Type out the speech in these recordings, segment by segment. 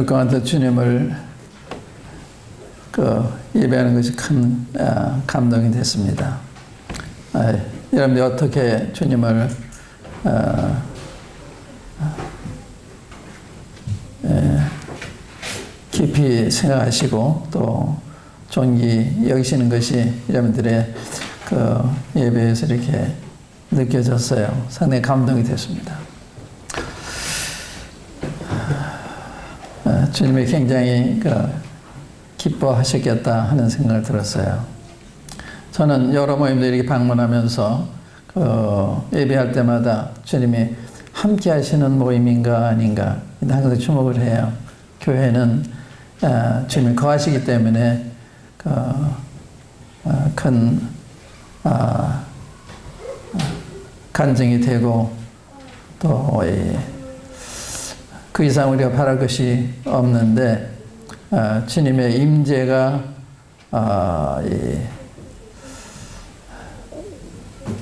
동안 주님을 예배하는 것이 큰 감동이 됐습니다. 여러분들이 어떻게 주님을 깊이 생각하시고 또 존귀 여기시는 것이 여러분들의 예배에서 이렇게 느껴졌어요. 상당히 감동이 됐습니다. 주님이 굉장히 기뻐하셨겠다 하는 생각을 들었어요. 저는 여러 모임들 이렇게 방문하면서 예배할 때마다 주님이 함께 하시는 모임인가 아닌가 항상 주목을 해요. 교회는 주님이 거하시기 때문에 큰 간증이 되고 또 그 이상 우리가 바랄 것이 없는데 주님의 임재가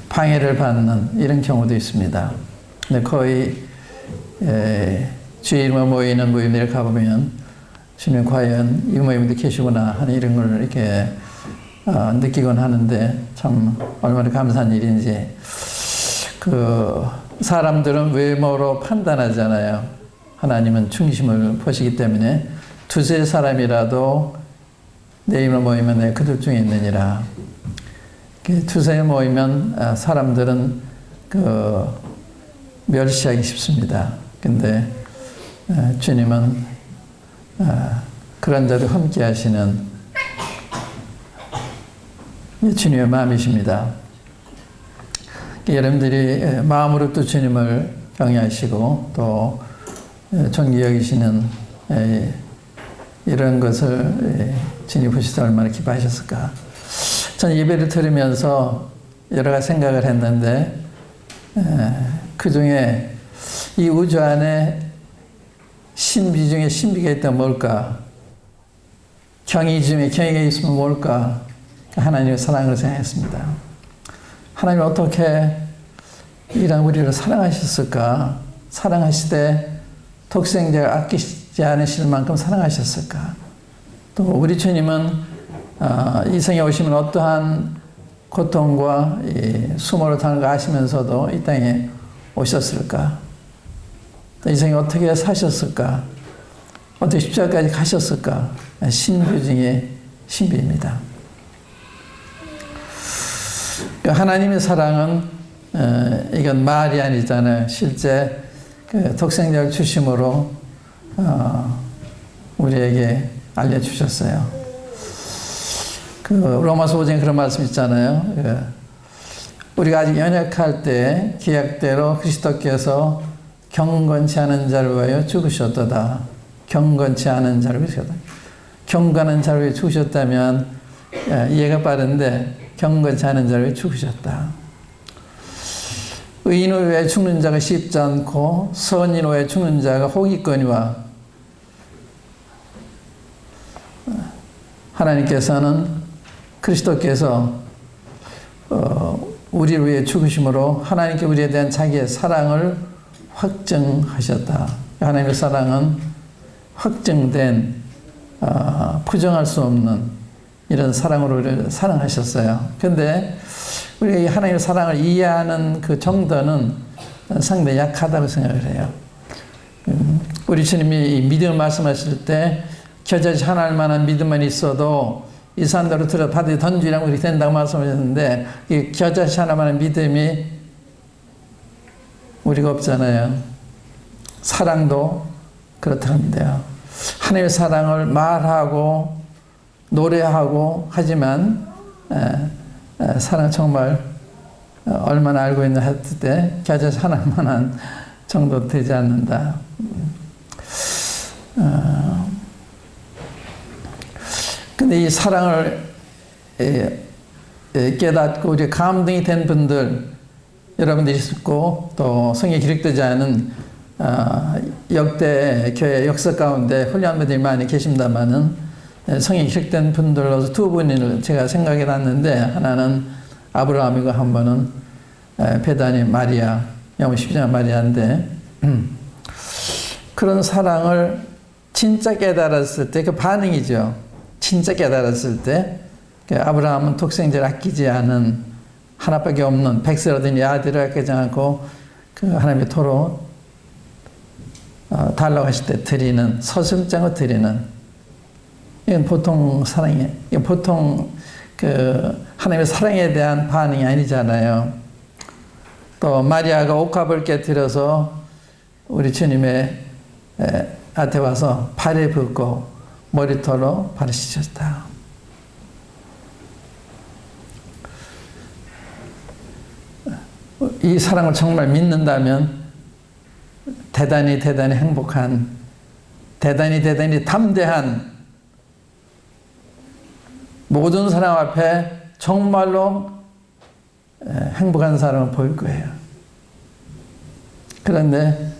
방해를 받는 이런 경우도 있습니다. 근데 거의 주의 이름으로 모이는 모임들에 가보면 주님 과연 이 모임도 계시구나 하는 이런 걸 이렇게 느끼곤 하는데 참 얼마나 감사한 일인지. 사람들은 외모로 판단하잖아요. 하나님은 중심을 보시기 때문에 두세 사람이라도 내 이름으로 모이면 내 그들 중에 있느니라. 두세 모이면 사람들은 멸시하기 쉽습니다. 근데 주님은 그런 자도 함께 하시는 주님의 마음이십니다. 여러분들이 마음으로 또 주님을 경외하시고 또 존귀 여기시는 이런 것을 주님 보시다 얼마나 기뻐하셨을까. 저는 예배를 들으면서 여러 가지 생각을 했는데 그 중에 이 우주 안에 신비 중에 신비가 있다면 뭘까? 경이 중에 경이가 있으면 뭘까? 하나님의 사랑을 생각했습니다. 하나님 어떻게 이런 우리를 사랑하셨을까? 사랑하시되 독생자를 아끼지 않으실 만큼 사랑하셨을까? 또 우리 주님은 이 세상에 오시면 어떠한 고통과 수모를 당한 거 아시면서도 이 땅에 오셨을까? 이 세상에 어떻게 사셨을까? 어떻게 십자가까지 가셨을까? 신비 중에 신비입니다. 하나님의 사랑은 이건 말이 아니잖아요. 실제 독생자를 주심으로 우리에게 알려주셨어요. 로마서 5장에 그런 말씀 있잖아요. 우리가 아직 연약할 때 기약대로 그리스도께서 경건치 않은 자를 위하여 죽으셨도다. 경건치 않은 자를 위하여 죽으셨다. 경건한 자를 위하여 죽으셨다면 이해가 빠른데 경건치 않은 자를 위하여 죽으셨다. 의인을 위해 죽는 자가 쉽지 않고 선인을 위해 죽는 자가 혹이거니와 하나님께서는 그리스도께서 우리를 위해 죽으심으로 하나님께 우리에 대한 자기의 사랑을 확증하셨다. 하나님의 사랑은 확증된 부정할 수 없는 이런 사랑으로 우리를 사랑하셨어요. 그런데 우리가 하나님의 사랑을 이해하는 그 정도는 상당히 약하다고 생각을 해요. 우리 주님이 믿음을 말씀하실 때 겨자씨 하나 할 만한 믿음만 있어도 이 산더러 들어 바다에 던지라고 그렇게 된다고 말씀하셨는데 이 겨자씨 하나만한 믿음이 우리가 없잖아요. 사랑도 그렇다는데요. 하나님의 사랑을 말하고 노래하고 하지만 사랑 정말 얼마나 알고 있나 했을 때 겨자씨 하나만한 정도 되지 않는다. 근데 이 사랑을 깨닫고 우리 감동이 된 분들 여러분들이 있고 또 성경에 기록되지 않은 역대 교회 역사 가운데 훌륭한 분들이 많이 계십니다만은 성경에 기록된 분들로서 두 분을 제가 생각해 놨는데 하나는 아브라함이고 한 번은 베다니 마리아, 영어 12장 마리아인데 그런 사랑을 진짜 깨달았을 때 그 반응이죠. 진짜 깨달았을 때 아브라함은 독생자를 아끼지 않은 하나밖에 없는 백세를 얻은 아들을 아끼지 않고 그 하나님의 토로 달라고 하실 때 드리는 서슴장을 드리는 이건 보통 사랑이 이건 보통 그 하나님의 사랑에 대한 반응이 아니잖아요. 또 마리아가 옥합을 깨뜨려서 우리 주님의 앞에 와서 발에 붓고 머리털로 발을 씻었다. 이 사랑을 정말 믿는다면 대단히 행복한, 대단히 담대한 모든 사람 앞에 정말로 행복한 사랑을 보일 거예요. 그런데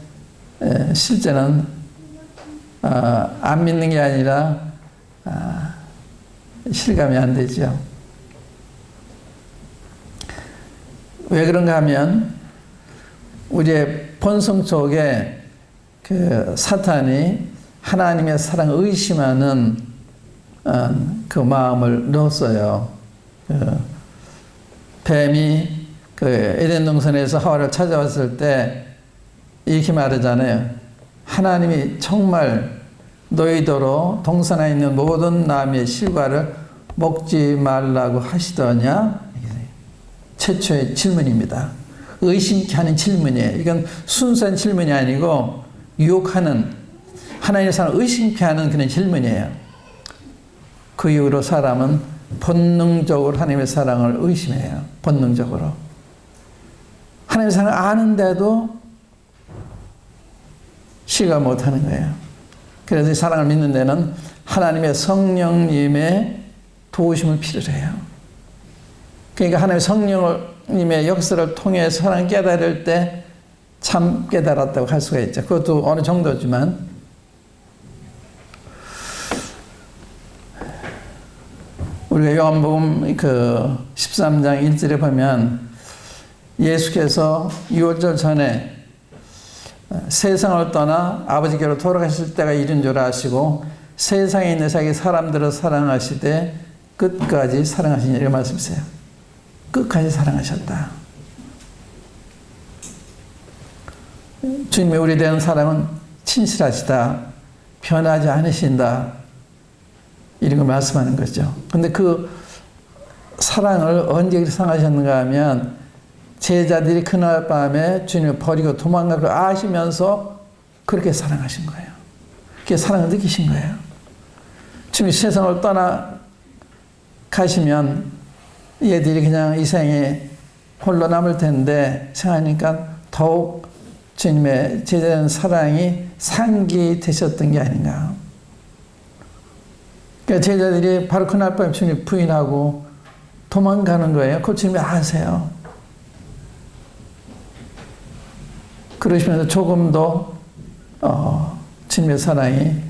실제는 안 믿는 게 아니라 실감이 안 되죠. 왜 그런가 하면 우리의 본성 속에 그 사탄이 하나님의 사랑을 의심하는 그 마음을 넣었어요. 뱀이 그 에덴 동산에서 하와를 찾아왔을 때 이렇게 말하잖아요. 하나님이 정말 너희더러 동산에 있는 모든 나무의 실과를 먹지 말라고 하시더냐? 최초의 질문입니다. 의심케 하는 질문이에요. 이건 순수한 질문이 아니고 유혹하는, 하나님의 사랑을 의심케 하는 그런 질문이에요. 그 이후로 사람은 본능적으로 하나님의 사랑을 의심해요. 본능적으로. 하나님의 사랑을 아는데도 실감 못하는 거예요. 그래서 이 사랑을 믿는 데는 하나님의 성령님의 도우심을 필요로 해요. 그러니까 하나님의 성령님의 역사를 통해 사랑을 깨달을 때 참 깨달았다고 할 수가 있죠. 그것도 어느 정도지만 우리가 요한복음 그 13장 1절에 보면 예수께서 유월절 전에 세상을 떠나 아버지께로 돌아가실 때가 이른 줄 아시고 세상에 있는 자기 사람들을 사랑하시되 끝까지 사랑하시니 이런 말씀이세요. 끝까지 사랑하셨다. 주님의 우리에 대한 사랑은 친실하시다. 변하지 않으신다. 이런 걸 말씀하는 거죠. 근데 그 사랑을 언제 사랑하셨는가 하면 제자들이 그날 밤에 주님을 버리고 도망간 걸 아시면서 그렇게 사랑하신 거예요. 그게 사랑을 느끼신 거예요. 주님이 세상을 떠나 가시면 얘들이 그냥 이 생에 홀로 남을 텐데 생각하니까 더욱 주님의 제자된 사랑이 상기되셨던 게 아닌가. 그러니까 제자들이 바로 그날 밤에 주님 부인하고 도망가는 거예요. 그걸 주님이 아세요. 그러시면서 조금 더 주님의 사랑이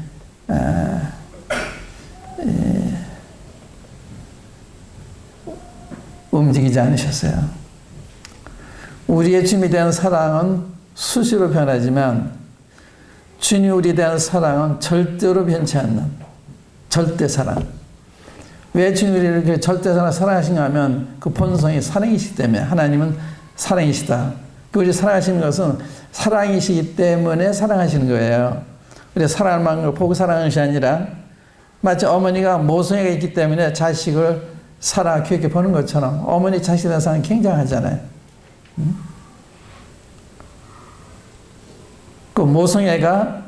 움직이지 않으셨어요. 우리의 주님에 대한 사랑은 수시로 변하지만 주님이 우리에 대한 사랑은 절대로 변치 않는 절대 사랑. 왜 주님이 이렇게 절대 사랑하신가 하면 그 본성이 사랑이시기 때문에 하나님은 사랑이시다. 우리 사랑하시는 것은 사랑이시기 때문에 사랑하시는 거예요. 그래서 사랑하는 걸 보고 사랑하는 것이 아니라 마치 어머니가 모성애가 있기 때문에 자식을 사랑하고 귀엽게 보는 것처럼 어머니 자식에 대한 사랑은 굉장하잖아요. 그 모성애가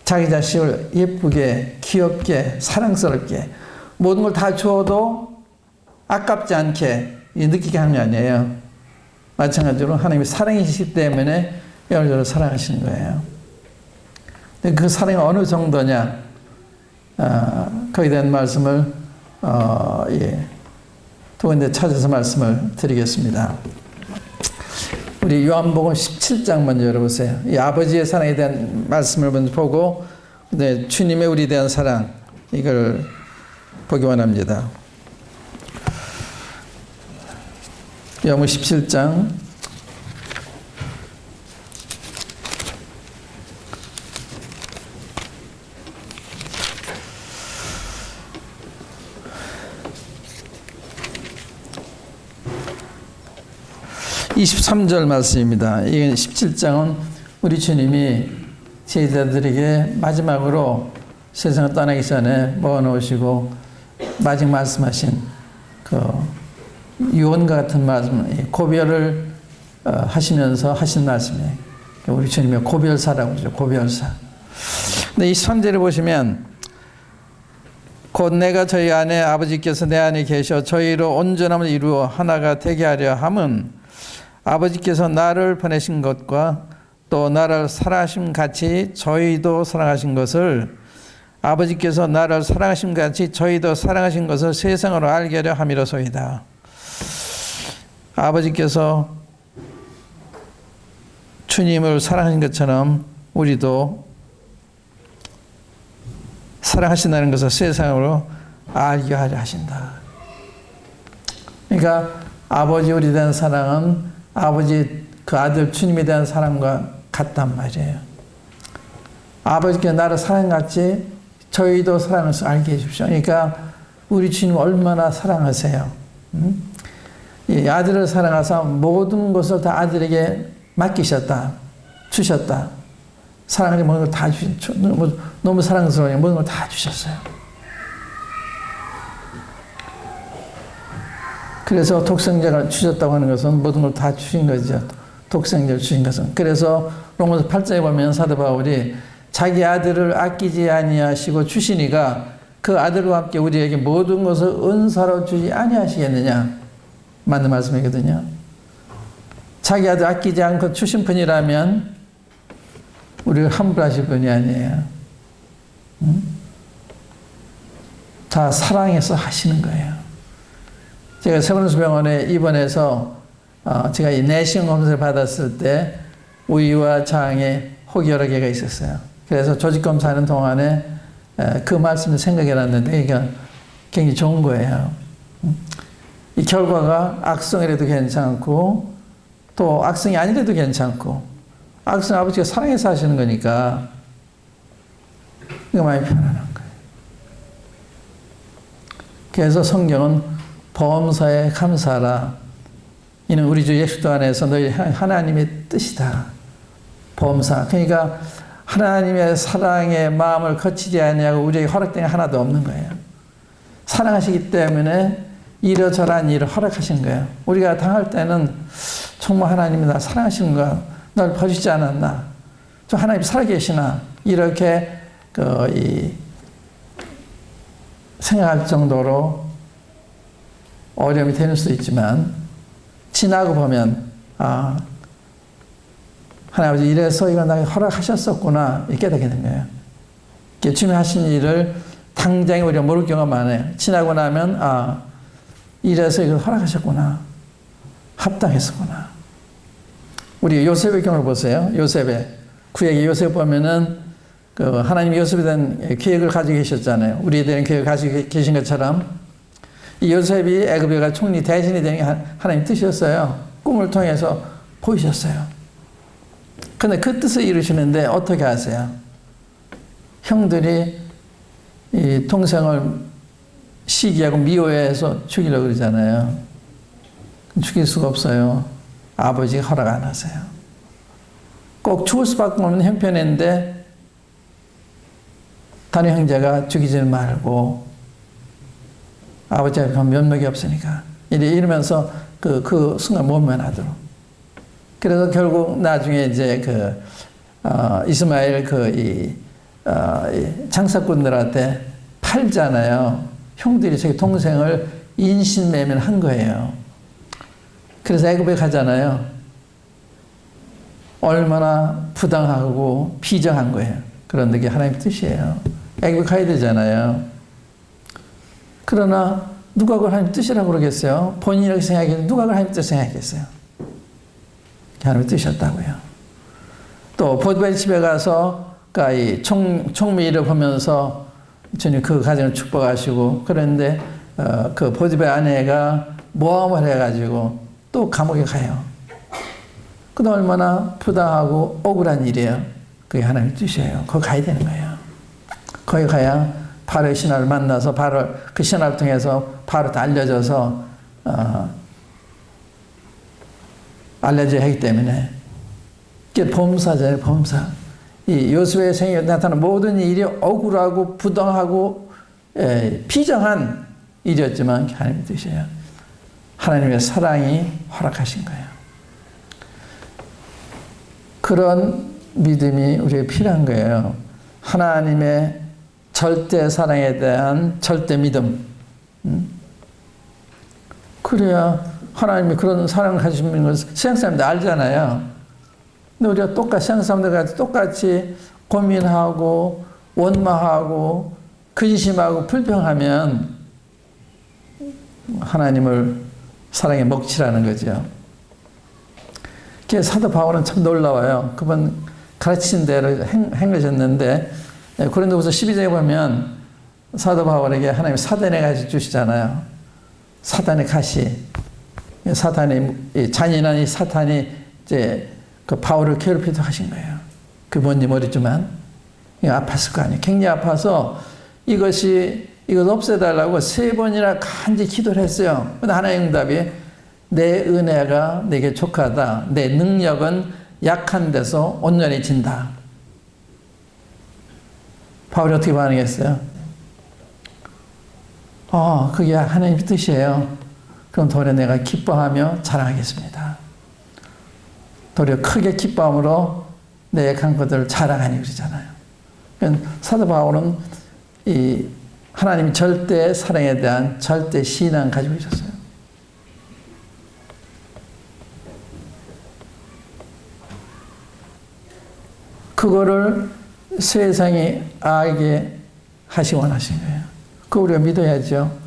자기 자식을 예쁘게, 귀엽게, 사랑스럽게 모든 걸 다 주어도 아깝지 않게 느끼게 하는 게 아니에요. 마찬가지로 하나님이 사랑이시기 때문에 여러분을 사랑하시는 거예요. 근데 그 사랑이 어느 정도냐? 거기에 대한 말씀을 두 군데 찾아서 말씀을 드리겠습니다. 우리 요한복음 17장 먼저 열어보세요. 이 아버지의 사랑에 대한 말씀을 먼저 보고 네, 주님의 우리에 대한 사랑 이걸 보기 원합니다. 요한복음 17장 23절 말씀입니다. 이게 17장은 우리 주님이 제자들에게 마지막으로 세상을 떠나기 전에 먹어놓으시고 마지막 말씀하신 그 유언과 같은 말씀, 고별을 하시면서 하신 말씀이에요. 우리 주님의 고별사라고 그러죠. 고별사. 근데 이 3절을 보시면 곧 내가 저희 안에 아버지께서 내 안에 계셔 저희로 온전함을 이루어 하나가 되게 하려 함은 아버지께서 나를 보내신 것과 또 나를 사랑하심 같이 저희도 사랑하신 것을 아버지께서 나를 사랑하심 같이 저희도 사랑하신 것을 세상으로 알게 하려 함이로소이다. 아버지께서 주님을 사랑하신 것처럼 우리도 사랑하신다는 것을 세상으로 알게 하려 하신다. 그러니까 아버지 우리에 대한 사랑은 아버지 그 아들 주님에 대한 사랑과 같단 말이에요. 아버지께서 나를 사랑같이 저희도 사랑을 알게 해주십시오. 그러니까 우리 주님 얼마나 사랑하세요. 이 아들을 사랑하사 모든 것을 다 아들에게 맡기셨다. 주셨다. 사랑하니 모든 걸 다 너무 사랑스러워요. 모든 걸 다 주셨어요. 그래서 독생자를 주셨다고 하는 것은 모든 걸 다 주신 거죠. 독생자를 주신 것은. 그래서 로마서 8장에 보면 사도 바울이 자기 아들을 아끼지 아니하시고 주시니가 그 아들과 함께 우리에게 모든 것을 은사로 주지 아니하시겠느냐. 맞는 말씀이거든요. 자기 아들 아끼지 않고 주신 분이라면 우리를 함부로 하실 분이 아니에요. 다 사랑해서 하시는 거예요. 제가 세브란스병원에 입원해서 제가 이 내시경 검사를 받았을 때 우위와 장에 혹이 여러 개가 있었어요. 그래서 조직검사하는 동안에 그 말씀을 생각해 놨는데 이게 굉장히 좋은 거예요. 이 결과가 악성이라도 괜찮고 또 악성이 아니라도 괜찮고 악성 아버지가 사랑해서 하시는 거니까 이거 많이 편안한 거예요. 그래서 성경은 범사에 감사하라. 이는 우리 주 예수 안에서 너희 하나님의 뜻이다. 범사. 그러니까 하나님의 사랑의 마음을 거치지 아니하고 우리에게 허락된 게 하나도 없는 거예요. 사랑하시기 때문에 이러저러한 일을 허락하신 거예요. 우리가 당할 때는 정말 하나님이 나 사랑하시는가? 날 버리지 않았나? 저 하나님이 살아계시나? 이렇게 생각할 정도로 어려움이 되는 수도 있지만 지나고 보면 하나님 아버지 이래서 이거 나에게 허락하셨었구나 이렇게 깨닫게 된 거예요. 주님이 하신 일을 당장에 우리가 모를 경우가 많아요. 지나고 나면 이래서 이걸 허락하셨구나. 합당했었구나. 우리 요셉의 경우를 보세요. 요셉의 구약의 요셉 보면은 하나님이 요셉에 대한 계획을 가지고 계셨잖아요. 우리에 대한 계획을 가지고 계신 것처럼 이 요셉이 애굽에 가 총리 대신이 되는 게 하나님 뜻이었어요. 꿈을 통해서 보이셨어요. 그런데 그 뜻을 이루시는데 어떻게 하세요? 형들이 이 동생을 시기하고 미워해서 죽이려고 그러잖아요. 죽일 수가 없어요. 아버지가 허락 안 하세요. 꼭 죽을 수밖에 없는 형편인데 다른 형제가 죽이지 말고 아버지가 면목이 없으니까 이러면서 그 순간 못 면하도록. 그래서 결국 나중에 이제 이스마엘 장사꾼들한테 팔잖아요. 형들이 자기 동생을 인신매매한 거예요. 그래서 애굽에 가잖아요. 얼마나 부당하고 비정한 거예요. 그런데 그게 하나님의 뜻이에요. 애굽에 가야 되잖아요. 그러나 누가 그걸 하나님 뜻이라고 그러겠어요? 본인이 이렇게 생각했는데 누가 그걸 하나님 뜻 생각했어요? 하나님의 뜻이었다고요. 또 보디발 집에 가서 이 총미를 보면서 주님 그 가정을 축복하시고 그런데 그 보디발 아내가 모함을 해가지고 또 감옥에 가요. 그도 얼마나 부당하고 억울한 일이에요. 그게 하나님의 뜻이에요. 거기 가야 되는 거예요. 거기 가야 바로의 신하를 만나서 바로 그 신하를 통해서 바로 다 알려져서 알려져야 하기 때문에. 이게 범사잖아요, 범사. 이 요수의 생에 나타난 모든 일이 억울하고 부당하고 비정한 일이었지만 하나님의 뜻이에요. 하나님의 사랑이 허락하신 거예요. 그런 믿음이 우리에게 필요한 거예요. 하나님의 절대 사랑에 대한 절대 믿음. 그래야 하나님이 그런 사랑을 가지시는 것을 세상 사람들 알잖아요. 근데 우리가 똑같이 세상 사람들과 똑같이 고민하고 원망하고 근심하고 불평하면 하나님을 사랑에 먹칠하는 거죠. 사도 바울은 참 놀라워요. 그분 가르치신 대로 행하셨는데 고린도후서 12장에 보면 사도 바울에게 하나님 사단의 가시 주시잖아요. 사단의 가시. 사탄이 잔인한 이 사탄이 이제 그 바울을 괴롭히도록 하신 거예요. 그 뭔지 모르지만 아팠을 거 아니에요. 굉장히 아파서 이것을 없애달라고 3번이나 간절히 기도를 했어요. 근데 하나님의 응답이 내 은혜가 내게 족하다. 내 능력은 약한 데서 온전해진다. 바울이 어떻게 반응했어요? 그게 하나님의 뜻이에요. 그럼 도리어 내가 기뻐하며 자랑하겠습니다. 도리어 크게 기뻐함으로 내 약한 것들을 자랑하니 그러잖아요. 사도 바울은 이 하나님 절대 사랑에 대한 절대 신앙 가지고 있었어요. 그거를 세상이 알게 하시 원하신 거예요. 그거 우리가 믿어야죠.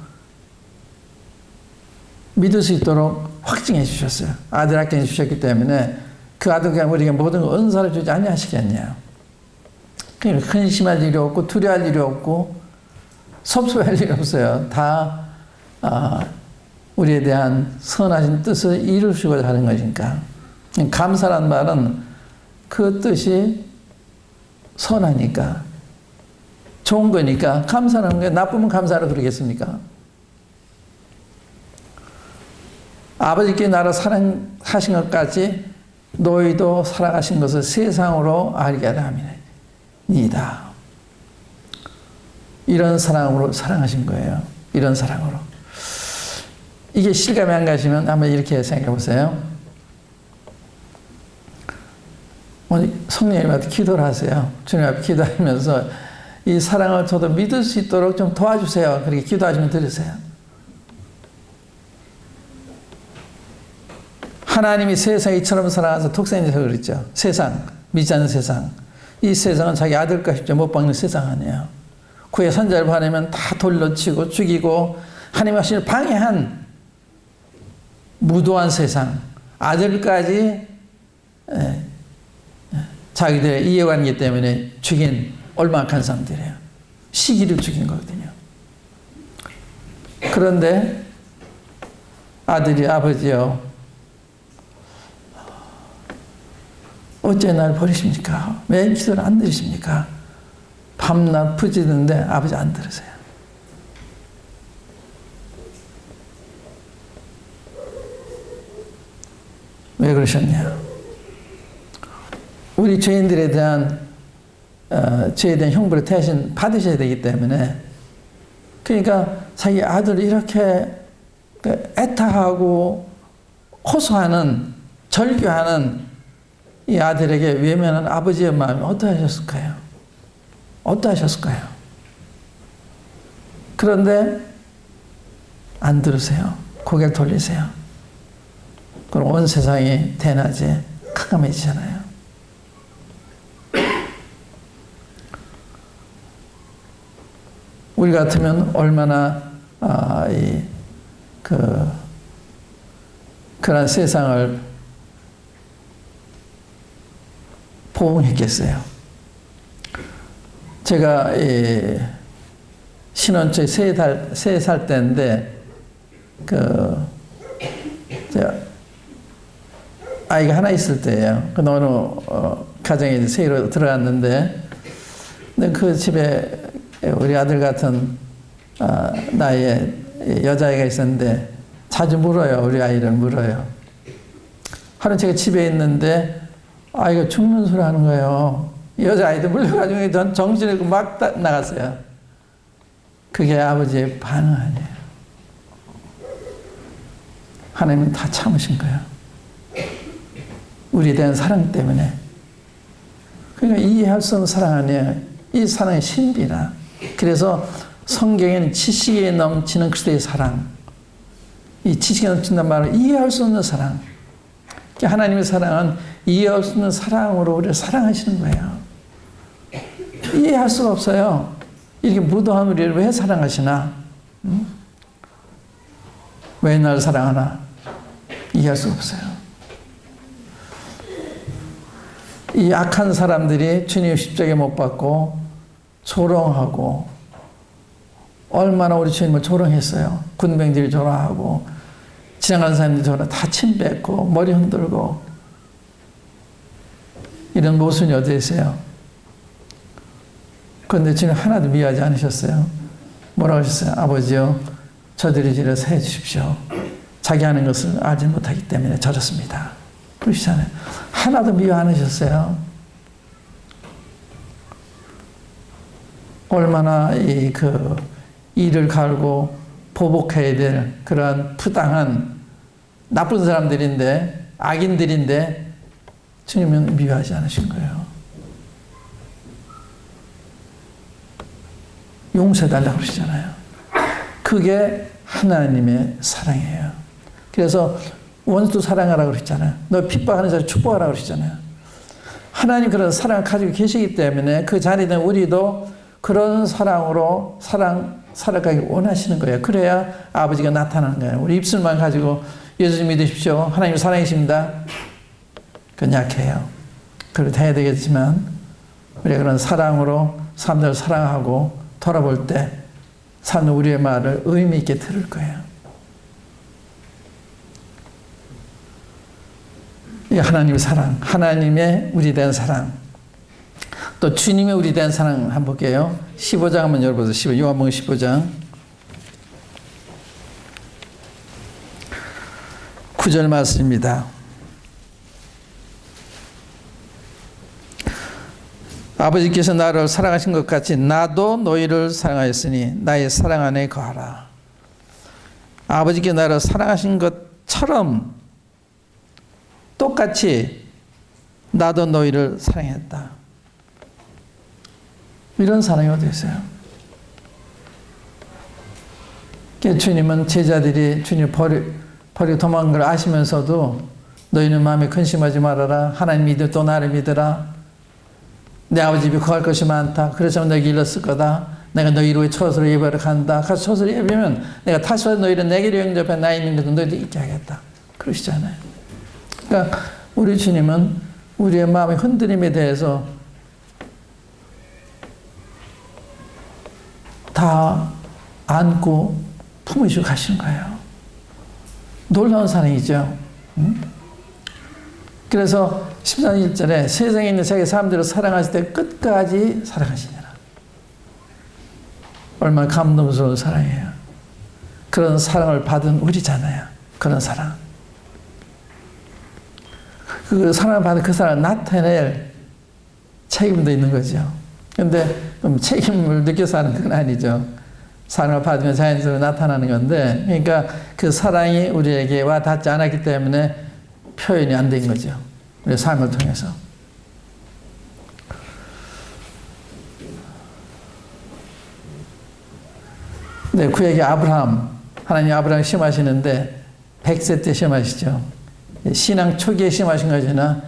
믿을 수 있도록 확증해 주셨어요. 아들 아끼해 주셨기 때문에 그 아들과 우리에게 모든 은사를 주지 아니하시겠냐. 그러니까 근심할 일이 없고 두려워할 일이 없고 섭섭할 일이 없어요. 다 우리에 대한 선하신 뜻을 이루시고자 하는 것이니까. 감사란 말은 그 뜻이 선하니까 좋은 거니까 감사하는 거예요. 나쁘면 감사하라 그러겠습니까? 아버지께 나를 사랑하신 것까지 너희도 사랑하신 것을 세상으로 알게 하려 함이니이다. 이런 사랑으로 사랑하신 거예요. 이런 사랑으로. 이게 실감이 안 가시면 한번 이렇게 생각해 보세요. 성령님한테 기도를 하세요. 주님 앞에 기도하면서 이 사랑을 저도 믿을 수 있도록 좀 도와주세요. 그렇게 기도하시면 들으세요. 하나님이 세상에 이처럼 사랑해서 독생자서 그랬죠. 세상, 믿지 않는 세상. 이 세상은 자기 아들과 십자 못 박는 세상 아니에요. 그의 선자를 보내면 다 돌려치고 죽이고 하나님 하시는 방해한 무도한 세상. 아들까지 자기들의 이해관계 때문에 죽인 얼마악한 사람들이에요. 시기를 죽인 거거든요. 그런데 아들이 아버지요, 어째 날 버리십니까? 왜 기도를 안 들으십니까? 밤낮 부지는데 아버지 안 들으세요. 왜 그러셨냐? 우리 죄인들에 대한 죄에 대한 형벌을 대신 받으셔야 되기 때문에, 그러니까 자기 아들을 이렇게 애타하고 호소하는, 절규하는 이 아들에게 외면한 아버지의 마음이 어떠하셨을까요? 어떠하셨을까요? 그런데 안 들으세요. 고개를 돌리세요. 그럼 온 세상이 대낮에 캄캄해지잖아요. 우리 같으면 얼마나 그런 세상을 포옹했겠어요. 제가 신혼초에 3살 때인데 아이가 하나 있을 때예요. 어느 가정에 새로 들어갔는데, 근데 그 집에 우리 아들 같은 나이에 여자아이가 있었는데 자주 물어요. 우리 아이를 물어요. 하루 제가 집에 있는데 아이가 죽는 소리 하는 거예요. 여자아이들 물려가지고 정신이 막 나갔어요. 그게 아버지의 반응 아니에요. 하나님은 다 참으신 거예요. 우리에 대한 사랑 때문에. 그러니까 이해할 수 없는 사랑 아니에요. 이 사랑의 신비라. 그래서 성경에는 지식에 넘치는 그리스도의 사랑, 이 지식에 넘친다는 말은 이해할 수 없는 사랑. 하나님의 사랑은 이해할 수 없는 사랑으로 우리를 사랑하시는 거예요. 이해할 수가 없어요. 이렇게 무도한 우리를 왜 사랑하시나? 왜 나를 사랑하나? 이해할 수가 없어요. 이 악한 사람들이 주님 십자가에 못 박고 조롱하고, 얼마나 우리 주님을 조롱했어요. 군병들이 조롱하고 지나가는 사람들이 조롱, 다 침 뱉고 머리 흔들고, 이런 모순이 어디 있어요? 그런데 주님 하나도 미워하지 않으셨어요. 뭐라고 하셨어요? 아버지요, 저들이 저래서 해 주십시오. 자기 하는 것을 알지 못하기 때문에 저렇습니다. 그러시잖아요. 하나도 미워 안 하셨어요. 얼마나 이를 갈고 보복해야 될 그러한 부당한 나쁜 사람들인데, 악인들인데 주님은 미워하지 않으신 거예요. 용서해달라고 그러시잖아요. 그게 하나님의 사랑이에요. 그래서 원수 사랑하라고 그랬잖아요. 너 핍박하는 자를 축복하라고 그러시잖아요. 하나님 그런 사랑을 가지고 계시기 때문에 그 자리에 있는 우리도 그런 사랑으로 살아가기 원하시는 거예요. 그래야 아버지가 나타나는 거예요. 우리 입술만 가지고 예수 믿으십시오, 하나님 사랑이십니다, 그건 약해요. 그렇게 해야 되겠지만 우리가 그런 사랑으로 사람들을 사랑하고 돌아볼 때 사람은 우리의 말을 의미 있게 들을 거예요. 이 하나님의 사랑, 하나님의 우리에 대한 사랑, 또 주님의 우리에 대한 사랑 한번 볼게요. 15장 한번 열어보세요. 요한복음 15장 9절 말씀입니다. 아버지께서 나를 사랑하신 것 같이 나도 너희를 사랑하였으니 나의 사랑 안에 거하라. 아버지께 나를 사랑하신 것처럼 똑같이 나도 너희를 사랑했다. 이런 사랑이 어디 있어요? 주님은 제자들이 주님 버리고 도망간 걸 아시면서도 너희는 마음에 근심하지 말아라. 하나님 믿어 또 나를 믿어라. 내 아버지 집에 거할 것이 많다. 그래서 너에게 일렀을 거다. 내가 너희로 처소로 예배하러 간다. 가서 처소로 예배하면 내가 다시 와서 너희를 내게로 영접해 나 있는 것도 너희도 있게 하겠다. 그러시잖아요. 그러니까 우리 주님은 우리의 마음의 흔들림에 대해서 다 안고 품으시고 가시는 거예요. 놀라운 사랑이죠. 그래서 14장 1절에 세상에 있는 세계 사람들을 사랑하실 때 끝까지 사랑하시니라. 얼마나 감동스러운 사랑이에요. 그런 사랑을 받은 우리잖아요. 그런 사랑. 그 사랑을 받은 그 사랑을 나타낼 책임도 있는 거죠. 근데 책임을 느껴서 하는 건 아니죠. 사랑을 받으면 자연스럽게 나타나는 건데, 그러니까 그 사랑이 우리에게 와 닿지 않았기 때문에 표현이 안 된 거죠. 우리의 삶을 통해서. 네, 구약의 아브라함, 하나님 아브라함 시험하시는데 100세 때 시험하시죠. 신앙 초기에 시험하신 거지나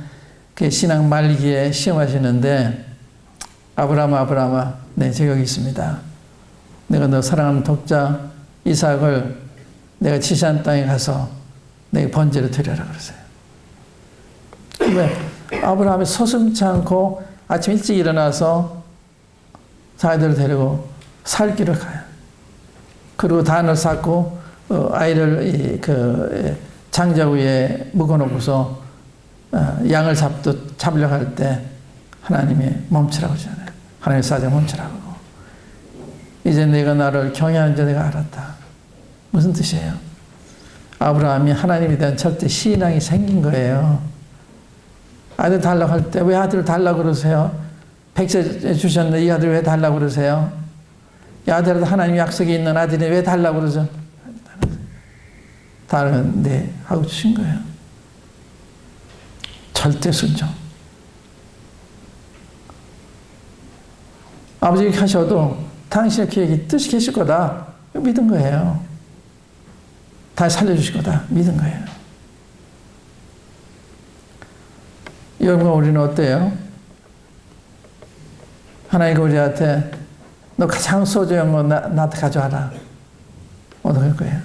그 신앙 말기에 시험하시는데, 아브라함아, 네, 제가 여기 있습니다. 내가 너 사랑하는 독자 이삭을 내가 지시한 땅에 가서 내게 번제를 드려라 그러세요. 왜? 아브라함이 서슴지 않고 아침 일찍 일어나서 자기들을 데리고 살 길을 가요. 그리고 단을 쌓고 아이를 장작 위에 묵어놓고서 양을 잡으려고 할 때 하나님이 멈추라고 하잖아요. 하나님의 사정 멈추라고. 이제 내가 나를 경외하는 줄 내가 알았다. 무슨 뜻이에요? 아브라함이 하나님에 대한 절대 신앙이 생긴 거예요. 아들 달라고 할 때 왜 아들을 달라고 그러세요? 백세 주셨는데 이 아들 왜 달라고 그러세요? 이 아들한테 하나님 약속이 있는 아들이 왜 달라고 그러죠? 달라면 네 하고 주신 거예요. 절대 순종. 아버지가 하셔도 당신의 계획이 뜻이 계실 거다 믿은 거예요. 다시 살려주실 거다 믿은 거예요. 여러분과 우리는 어때요? 하나님이 우리한테 너 가장 소중한 거 나한테 가져와라. 어떻게 할 거예요?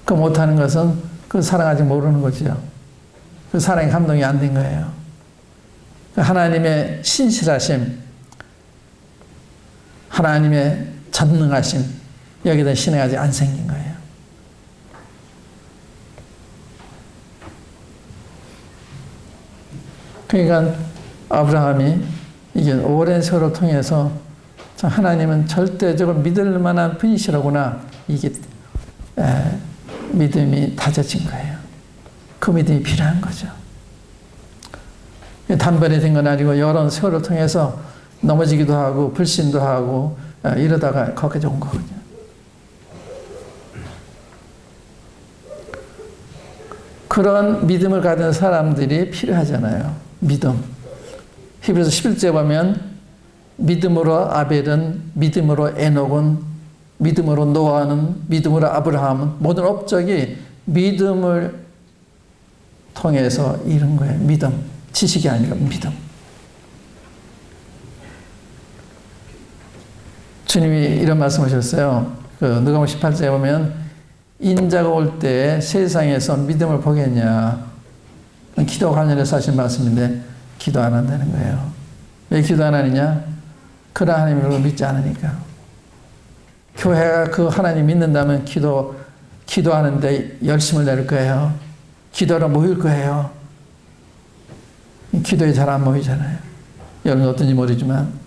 그 못하는 것은 그 사랑 아직 모르는 거죠. 그 사랑이 감동이 안 된 거예요. 하나님의 신실하심, 하나님의 전능하심, 여기에 대한 신뢰가 아직 안 생긴 거예요. 그러니까 아브라함이 이게 오랜 세월을 통해서 하나님은 절대적으로 믿을 만한 분이시라구나 이게 믿음이 다져진 거예요. 그 믿음이 필요한 거죠. 단번에 된 건 아니고 여러 세월을 통해서 넘어지기도 하고 불신도 하고 이러다가 거기까지 온 거거든요. 그런 믿음을 가진 사람들이 필요하잖아요. 믿음. 히브리서 11절 보면 믿음으로 아벨은, 믿음으로 에녹은, 믿음으로 노아는, 믿음으로 아브라함은 모든 업적이 믿음을 통해서 이룬 거예요. 믿음. 지식이 아니라 믿음. 주님이 이런 말씀하셨어요. 누가복음 18장에 보면 인자가 올 때 세상에서 믿음을 보겠냐. 기도 관련해서 하신 말씀인데 기도 안 한다는 거예요. 왜 기도 안 하느냐? 그런 하나님을 믿지 않으니까. 교회가 그 하나님 믿는다면 기도하는데 열심을 낼 거예요. 기도로 모일 거예요. 기도에 잘 안 모이잖아요. 여러분 어떤지 모르지만.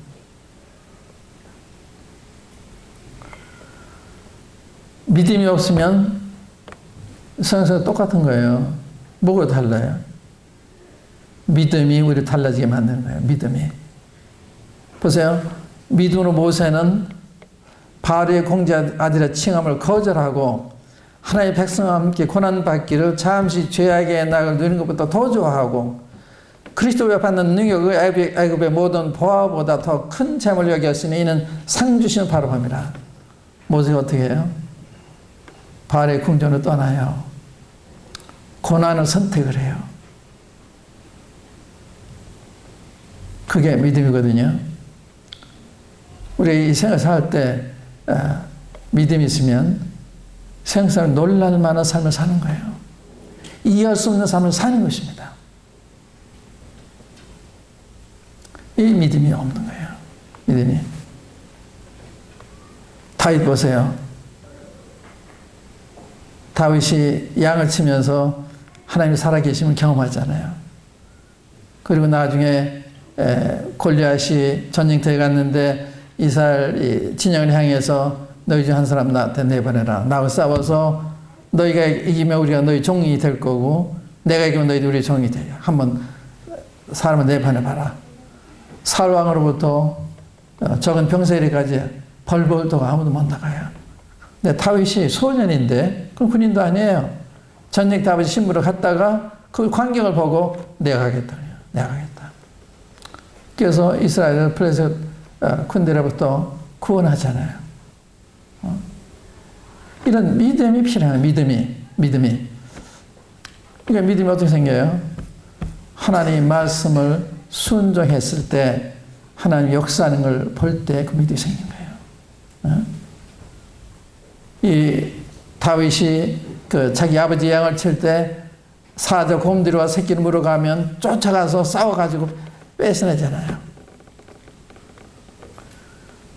믿음이 없으면 세상에서 똑같은 거예요. 뭐가 달라요? 믿음이 우리를 달라지게 만드는 거예요. 믿음이. 보세요. 믿음으로 모세는 바로의 공제 아들의 칭함을 거절하고 하나님의 백성과 함께 고난받기를 잠시 죄악의 낙을 누리는 것보다 더 좋아하고 그리스도가 받는 능력을 애굽의 모든 보화보다 더 큰 재물을 여겼으니 이는 상 주시는 바로 봅니다. 모세가 어떻게 해요? 바알의 궁전을 떠나요. 고난을 선택을 해요. 그게 믿음이거든요. 우리 이 생을 살 때 믿음이 있으면 생사를 놀랄 만한 삶을 사는 거예요. 이해할 수 없는 삶을 사는 것입니다. 이 믿음이 없는 거예요. 믿음이. 다윗 보세요. 다윗이 양을 치면서 하나님이 살아계심을 경험하잖아요. 그리고 나중에 골리앗이 전쟁터에 갔는데 이스라엘 진영을 향해서 너희 중 한 사람 나한테 내보내라. 나하고 싸워서 너희가 이기면 우리가 너희 종이 될 거고 내가 이기면 너희도 우리 종이 돼요. 한번 사람을 내보내봐라. 사울 왕으로부터 적은 병세리까지 벌벌도가 아무도 못 나가요. 근데 다윗이 소년인데 그럼 군인도 아니에요. 전쟁 아버지 신부로 갔다가 그 광경을 보고 내가 가겠다. 내가 가겠다. 그래서 이스라엘을 블레셋 군대로부터 구원하잖아요. 이런 믿음이 필요해요. 믿음이. 그러니까 믿음이 어떻게 생겨요? 하나님의 말씀을 순종했을 때 하나님 역사하는 걸 볼 때 그 믿음이 생긴 거예요. 이 다윗이 자기 아버지 양을 칠 때 사자 곰들이와 새끼를 물어가면 쫓아가서 싸워가지고 뺏어내잖아요.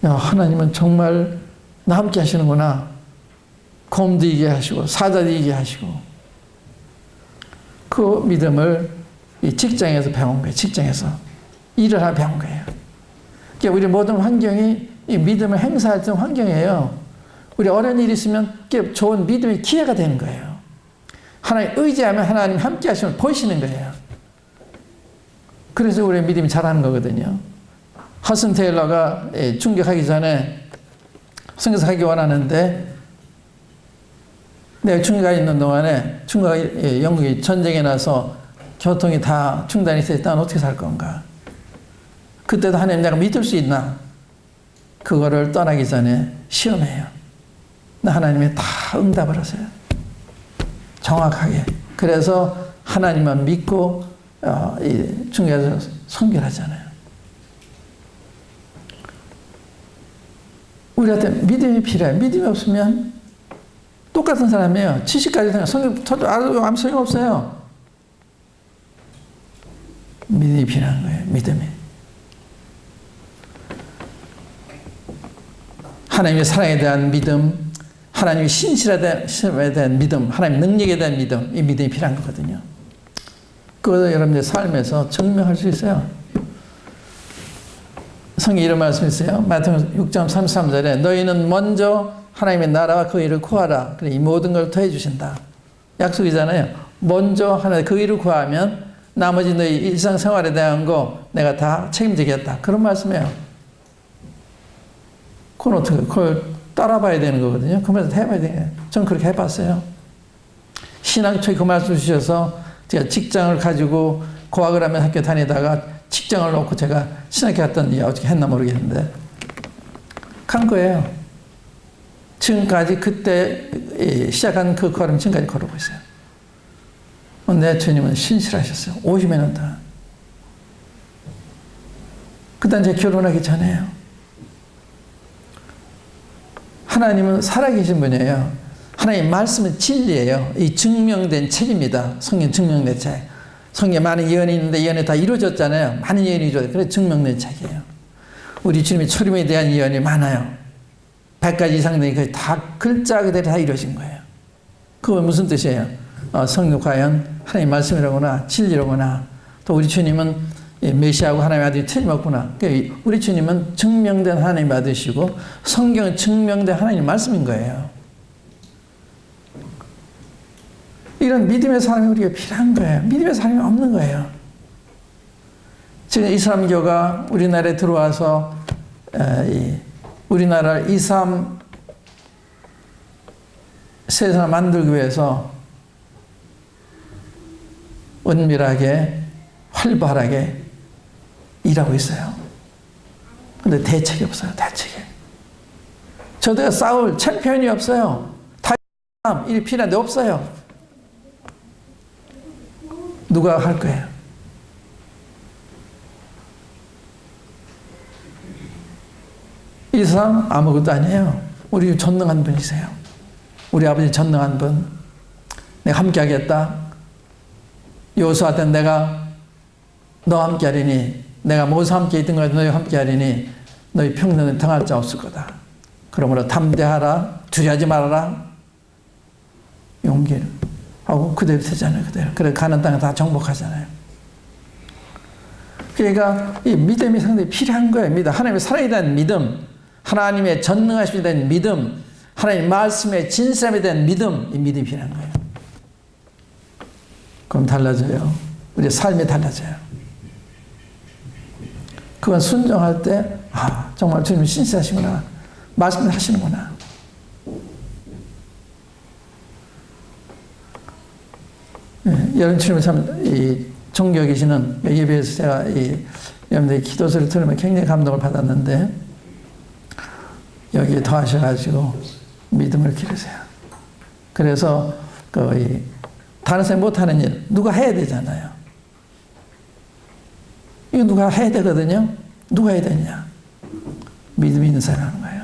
야, 하나님은 정말 나 함께 하시는구나. 곰도 이기게 하시고 사자도 이기게 하시고 그 믿음을 이 직장에서 배운 거예요. 직장에서 일을 하며 배운 거예요. 그러니까 우리 모든 환경이 이 믿음을 행사할 때 환경이에요. 우리 어려운 일이 있으면 그게 좋은 믿음의 기회가 되는 거예요. 하나님 의지하면 하나님 함께 하시면 보이시는 거예요. 그래서 우리 믿음이 자라는 거거든요. 허슨 테일러가 중격하기 전에 선교사 하기 원하는데 내가 중국에 있는 동안에 중국과 영국이 전쟁이 나서 교통이 다 중단이 됐을 때 난 어떻게 살 건가? 그때도 하나님 내가 믿을 수 있나? 그거를 떠나기 전에 시험해요. 하나님이 다 응답을 하세요. 정확하게. 그래서 하나님만 믿고 중국에서 선교를 하잖아요. 우리한테 믿음이 필요해요. 믿음이 없으면 똑같은 사람이에요. 70까지 생각, 성경 저도 아무 소용없어요. 믿음이 필요한 거예요. 믿음이. 하나님의 사랑에 대한 믿음, 하나님의 신실에 대한 믿음, 하나님의 능력에 대한 믿음, 이 믿음이 필요한 거거든요. 그것을 여러분들 삶에서 증명할 수 있어요. 성경에 이런 말씀이 있어요. 마태복음 6장 33절에 너희는 먼저 하나님의 나라와 그 일을 구하라. 그래 이 모든 걸 더해 주신다. 약속이잖아요. 먼저 하나님 그 일을 구하면 나머지 너희 일상생활에 대한 거 내가 다 책임지겠다. 그런 말씀이에요. 그걸 따라봐야 되는 거거든요. 그 말씀 해봐야 돼요. 저는 그렇게 해봤어요. 신앙 초에 그 말씀 주셔서 제가 직장을 가지고 고학을 하면 학교 다니다가 직장을 놓고 제가 신학교 갔더니 어떻게 했나 모르겠는데 간 거예요. 지금까지 그때 시작한 그 걸음 지금까지 걸어오고 있어요. 내 주님은 신실하셨어요. 50여 년 동안. 그다음 제가 결혼하기 전에요. 하나님은 살아계신 분이에요. 하나님 말씀은 진리예요. 이 증명된 책입니다. 성경 증명된 책. 성경에 많은 예언이 있는데 예언이 다 이루어졌잖아요. 많은 예언이 이루어졌어요. 그래서 증명된 책이에요. 우리 주님의 초림에 대한 예언이 많아요. 100가지 이상 되니 거의 다 글자 그대로 다 이루어진 거예요. 그건 무슨 뜻이에요? 성경 과연 하나님 말씀이라거나 진리라거나 또 우리 주님은 메시아하고 하나님의 아들이 틀림없구나. 우리 주님은 증명된 하나님의 아들이시고 성경은 증명된 하나님의 말씀인 거예요. 이런 믿음의 사람이 우리가 필요한 거예요. 믿음의 사람이 없는 거예요. 지금 이슬람교가 우리나라에 들어와서 우리나라를 이슬람 세상을 만들기 위해서 은밀하게 활발하게 일하고 있어요. 근데 대책이 없어요. 대책이. 저들과 싸울 챔피언이 없어요. 다 일이 필요한데 없어요. 누가 할 거예요? 이 사람 아무것도 아니에요. 우리 전능한 분이세요. 우리 아버지 전능한 분. 내가 함께 하겠다. 여호수아한테 내가 너와 함께 하리니 내가 모세와 함께 있던 것과 너희와 함께 하리니 너희 평생에 당할 자 없을 거다. 그러므로 담대하라. 두려워하지 말아라. 용기를 하고 그대로 되잖아요. 그대로. 그래 가는 땅에 다 정복하잖아요. 그러니까 이 믿음이 상당히 필요한 거예요. 믿음. 하나님의 사랑에 대한 믿음, 하나님의 전능하심에 대한 믿음, 하나님의 말씀의 진실함에 대한 믿음, 이 믿음이 필요한 거예요. 그럼 달라져요. 우리의 삶이 달라져요. 그건 순종할 때, 아, 정말 주님이 신실하시구나. 말씀을 하시는구나. 여러분 주님을 참 존경해 계시는 예배에서 제가 여러분들의 기도소리를 들으면 굉장히 감동을 받았는데 여기에 더하셔가지고 믿음을 기르세요. 그래서 다른 사람이 못하는 일 누가 해야 되잖아요. 이거 누가 해야 되거든요. 누가 해야 되냐? 믿음이 있는 사람이 하는 거예요.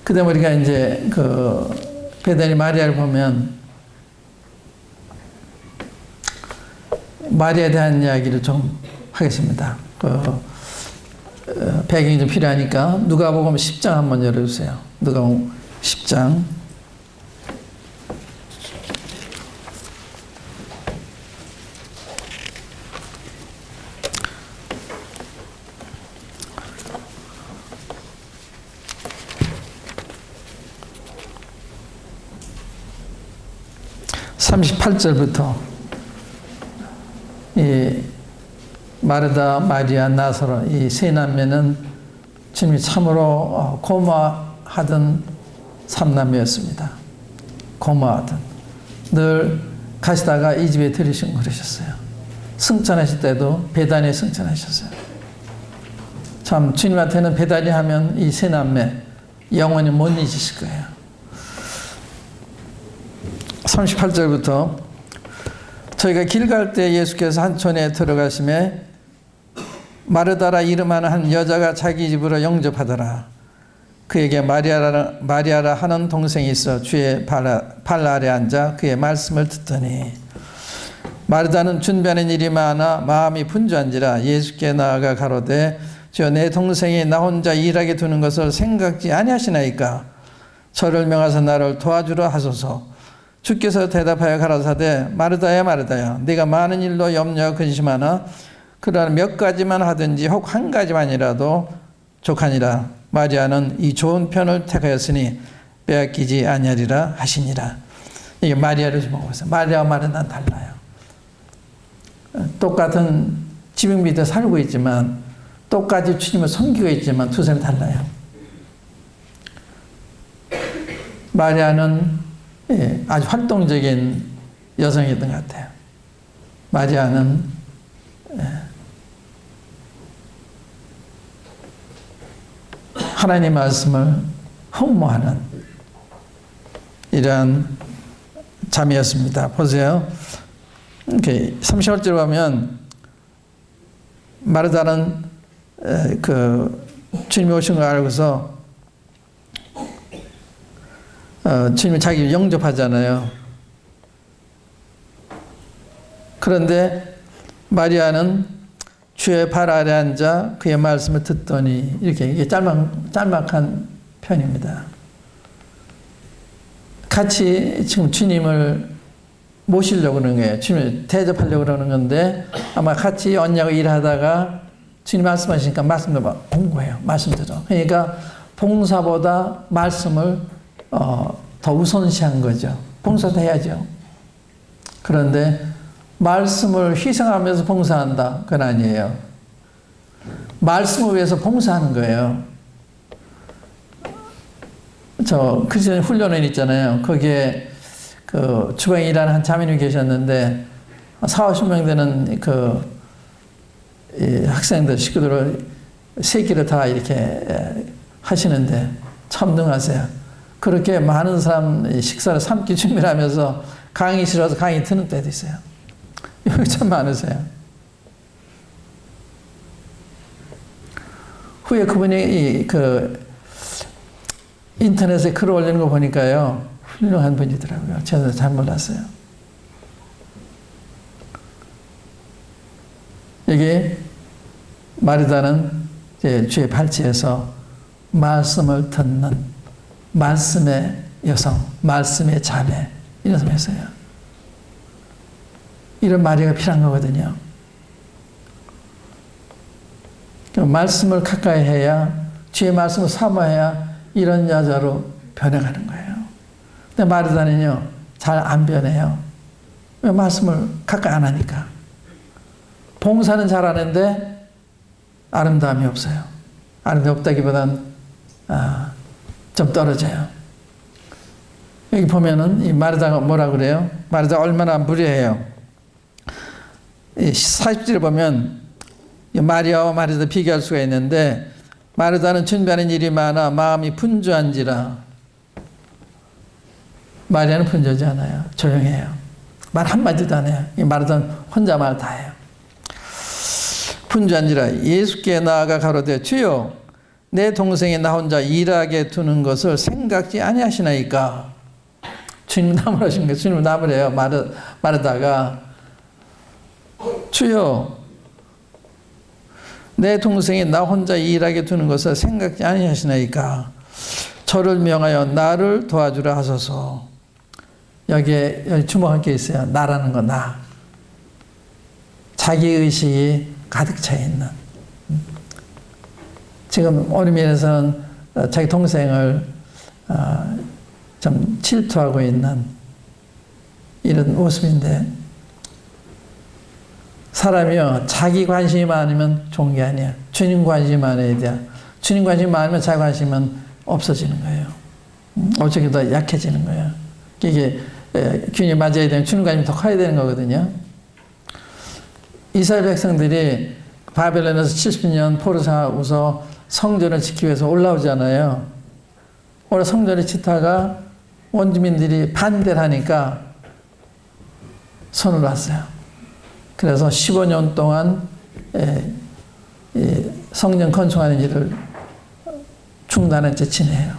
그 다음에 우리가 이제 베다니 마리아를 보면 마리아에 대한 이야기를 좀 하겠습니다. 배경이 좀 필요하니까 누가복음 10장 한번 열어주세요. 누가복음 10장. 38절부터 이 마르다, 마리아, 나사로 이 세 남매는 주님이 참으로 고마워하던 삼남매였습니다. 고마워하던. 늘 가시다가 이 집에 들으시고 그러셨어요. 승천하실 때도 베다니에 승천하셨어요. 참 주님한테는 베다니 하면 이 세 남매 영원히 못 잊으실 거예요. 38절부터 저희가 길 갈 때 예수께서 한 촌에 들어가심에 마르다라 이름하는 한 여자가 자기 집으로 영접하더라. 그에게 마리아라 하는 동생이 있어 주의 발 아래 앉아 그의 말씀을 듣더니 마르다는 준비하는 일이 많아 마음이 분주한지라 예수께 나아가 가로되 주여 내 동생이 나 혼자 일하게 두는 것을 생각지 아니하시나이까 저를 명하사 나를 도와주라 하소서. 주께서 대답하여 가라사대 마르다야 마르다야 네가 많은 일로 염려하고 근심하나 그러나 몇 가지만 하든지 혹 한 가지만이라도 족하니라. 마리아는 이 좋은 편을 택하였으니 빼앗기지 아니하리라 하시니라. 이게 마리아를 좀 보고 있어요. 마리아와 마르다는 달라요. 똑같은 지붕 밑에 살고 있지만 똑같이 주님을 섬기고 있지만 두 사람이 달라요. 마리아는 아주 활동적인 여성이었던 것 같아요. 마리아는 하나님 말씀을 흠모하는 이러한 자매였습니다. 보세요. 이렇게 30절 보면 마르다는 주님이 오신 걸 알고서 주님이 자기 영접하잖아요. 그런데 마리아는 주의 발 아래 앉아 그의 말씀을 듣더니 이게 짤막한 편입니다. 같이 지금 주님을 모시려고 그러는 거예요. 주님을 대접하려고 그러는 건데 아마 같이 언니하고 일하다가 주님 말씀하시니까 말씀도 공부해요. 말씀 들어. 그러니까 봉사보다 말씀을 더 우선시한 거죠. 봉사도 해야죠. 그런데 말씀을 희생하면서 봉사한다. 그건 아니에요. 말씀을 위해서 봉사하는 거예요. 저 크리스천 훈련원 있잖아요. 거기에 주방에 일하는 한 자매님이 계셨는데 40~50명 되는 학생들, 식구들을 세 끼를 다 이렇게 하시는데 참 능하세요. 그렇게 많은 사람 식사를 3끼 준비를 하면서 강의 싫어서 강의 듣는 때도 있어요. 여기 참 많으세요. 후에 그분이 인터넷에 글을 올리는 거 보니까요. 훌륭한 분이더라고요. 저는 잘 몰랐어요. 여기 마르다는 주의 발치에서 말씀을 듣는 말씀의 여성, 말씀의 자매 이런 사람이었어요. 이런 마리아가 필요한 거거든요. 말씀을 가까이 해야 주의 말씀을 사모해야 이런 여자로 변해가는 거예요. 근데 마르다는요 잘 안 변해요. 왜? 말씀을 가까이 안 하니까. 봉사는 잘하는데 아름다움이 없어요. 아름다움이 없다기보단 좀 떨어져요. 여기 보면은 이 마르다가 뭐라 그래요? 마르다 얼마나 무례해요. 40절에 보면 마리아와 마르다 비교할 수가 있는데 마르다는 준비하는 일이 많아 마음이 분주한지라. 마리아는 분주하지 않아요. 조용해요. 말 한마디도 안 해요. 마르다는 혼자 말 다 해요. 분주한지라 예수께 나아가 가로되 주여 내 동생이 나 혼자 일하게 두는 것을 생각지 아니하시나이까. 주님 남을 하신 거예요. 주님 남을 해요. 마르다가 주여 내 동생이 나 혼자 일하게 두는 것을 생각지 아니하시나이까. 저를 명하여 나를 도와주라 하소서. 여기에 주목할 게 있어요. 나라는 거 나. 자기의식이 가득 차 있는. 지금 어느 면에서는 자기 동생을 좀 질투하고 있는 이런 모습인데, 사람이요, 자기 관심이 많으면 좋은 게 아니야. 주님 관심이 많아야 돼. 주님 관심이 많으면 자기 관심은 없어지는 거예요. 어쩌게 더 약해지는 거예요. 이게 균이 맞아야 되면 주님 관심이 더 커야 되는 거거든요. 이스라엘 백성들이 바벨론에서 70년 포로상하고서 성전을 지키기 위해서 올라오잖아요. 오늘 성전을 짓다가 원주민들이 반대를 하니까 손을 놨어요. 그래서 15년 동안 성전 건축하는 일을 중단한 채 지내요.